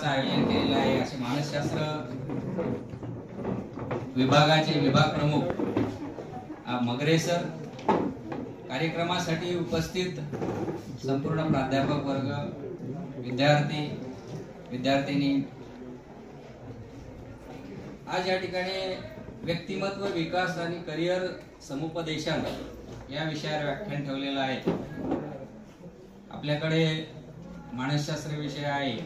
आयोजन केलेलं आहे असे मानसशास्त्र विभागाचे विभाग प्रमुख मगरे सर, कार्यक्रमासाठी उपस्थित संपूर्ण प्राध्यापक वर्ग, विद्यार्थी विद्यार्थिनी, आज या ठिकाणी व्यक्तिमत्व विकास आणि करिअर समुपदेशन या विषयावर व्याख्यान ठेवलेलं आहे। आपल्याकडे मानसशास्त्र विषय आहे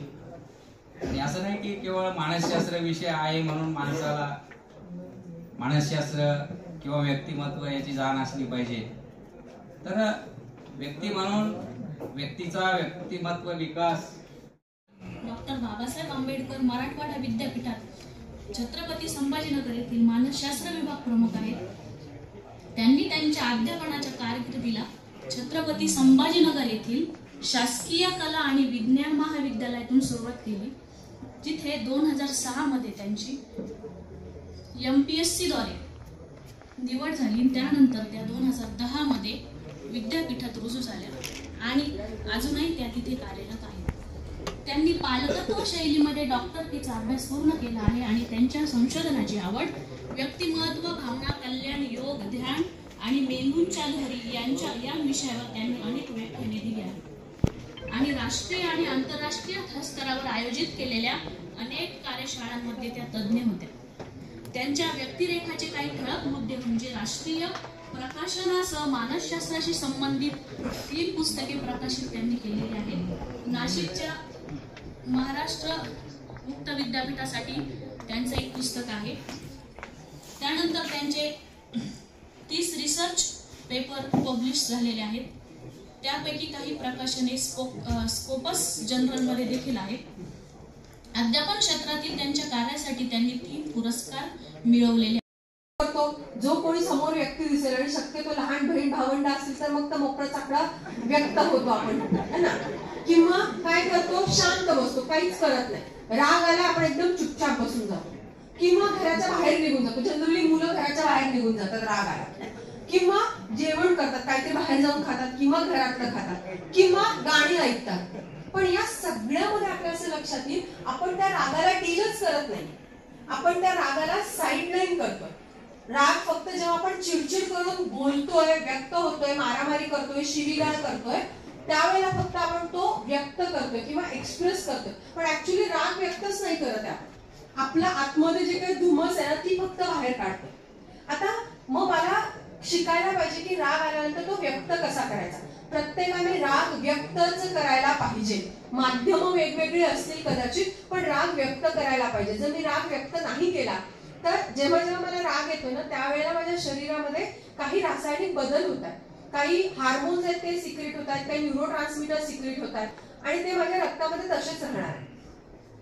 आणि असं नाही की केवळ मानसशास्त्र विषय आहे म्हणून माणसाला मानसशास्त्र किंवा व्यक्तिमत्व याची जाण असली पाहिजे। तर व्यक्ती म्हणून व्यक्तीचा व्यक्तिमत्व विकास डॉक्टर बाबासाहेब आंबेडकर मराठवाडा विद्यापीठात छत्रपती संभाजीनगर येथील मानसशास्त्र विभाग प्रमुख आहेत। त्यांनी त्यांच्या अध्यापनाच्या कारकिर्दीला छत्रपती संभाजीनगर येथील शासकीय कला आणि विज्ञान महाविद्यालयातून सुरुवात केली, जिथे 2006 मध्ये त्यांची MPSC द्वारे निवड झाली। त्यानंतर त्या 2010 मध्ये विद्यापीठात रुजू झाल्या आणि अजूनही त्या तिथे कार्यरत आहेत। त्यांनी पालकत्व शैलीमध्ये डॉक्टरकीचा अभ्यास पूर्ण केला आहे आणि त्यांच्या संशोधनाची आवड व्यक्तिमत्व, भावना, कल्याण, योग, ध्यान आणि मेंदूंच्या लहरी या विषयावर त्यांनी अनेक व्याख्याने दिली आहेत आणि राष्ट्रीय आणि आंतरराष्ट्रीय स्तरावर आयोजित केलेल्या अनेक कार्यशाळांमध्ये त्या तज्ञ होत्या। त्यांच्या व्यक्तिरेखाचे काही ठळक मुद्दे म्हणजे राष्ट्रीय प्रकाशनासह मानसशास्त्राशी संबंधित 3 पुस्तके प्रकाशित त्यांनी केलेली आहेत। नाशिकच्या महाराष्ट्र मुक्त विद्यापीठासाठी त्यांचं एक पुस्तक आहे। त्यानंतर त्यांचे 30 रिसर्च पेपर पब्लिश झालेले आहेत, त्यापैकी काही प्रकाशने स्कोपस जर्नलमध्ये देखील आहेत। अध्यापन क्षेत्रातील त्यांच्या कार्यासाठी त्यांनी 3 पुरस्कार मिळवलेले। जो कोणी समोर व्यक्ती दिसेल आणि शक्यतो लहान बहीण भावंड असेल तर मग तो मोकळा चाकडा व्यक्त होतो आपण, है ना, किंवा काय करतो, शांत बसतो, काहीच करत नाही। राग आला आपण एकदम चुपचाप बसून जातो किंवा घराच्या बाहेर निघून जातो। जनरली मुलं घराच्या बाहेर निघून जातात राग आला, किंवा जेवण करतात, काहीतरी बाहेर जाऊन खातात किंवा घरातलं खातात किंवा गाणी ऐकतात। पण या सगळ्यामध्ये आपल्या असं लक्षात येईल, आपण त्या रागाला डीलच करत नाही, आपण त्या रागाला साईडलाईन करतो। राग फक्त जेव्हा आपण चिडचिड करून बोलतोय, व्यक्त होतोय, मारामारी करतोय, शिवीगाळ करतोय, त्यावेळेला फक्त आपण तो व्यक्त करतोय किंवा एक्सप्रेस करतोय, पण ऍक्च्युली राग व्यक्तच नाही करत आहे। आपल्या आतमध्ये जे काही धुमस आहे ना ती फक्त बाहेर काढतो। आता मग मला शिकायला पाहिजे की राग आल्यानंतर तो व्यक्त कसा करायचा। प्रत्येकाने राग व्यक्तच करायला पाहिजे, माध्यम वेगवेगळी असतील कदाचित, पण राग व्यक्त करायला पाहिजे। जर मी राग व्यक्त नाही केला तर जेव्हा जेव्हा मला राग येतो ना त्यावेळेला माझ्या शरीरामध्ये काही रासायनिक बदल होतात, काही हार्मोन्स आहेत ते सिक्रेट होतात, काही न्यूरोट्रान्समीटर सिक्रेट होतात आणि ते माझ्या रक्तामध्ये तसेच राहणार आहे।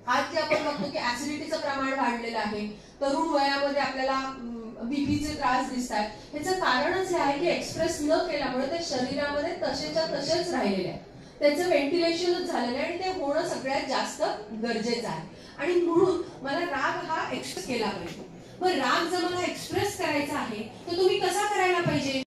आज जे आपण बघतो की ऍसिडिटीचं प्रमाण वाढलेलं आहे, तरुण वयामध्ये आपल्याला बीपीचे त्रास दिसतात, याचं कारणच हे आहे की एक्सप्रेस न केल्यामुळे ते शरीरामध्ये तसेच्या तसेच राहिलेले आहे, त्याचं व्हेंटिलेशनच झालेलं आहे आणि ते होणं सगळ्यात जास्त गरजेचं आहे। आणि म्हणून मला राग हा एक्सप्रेस केला पाहिजे। मग राग जर मला एक्सप्रेस करायचा आहे तर तुम्ही कसा करायला पाहिजे?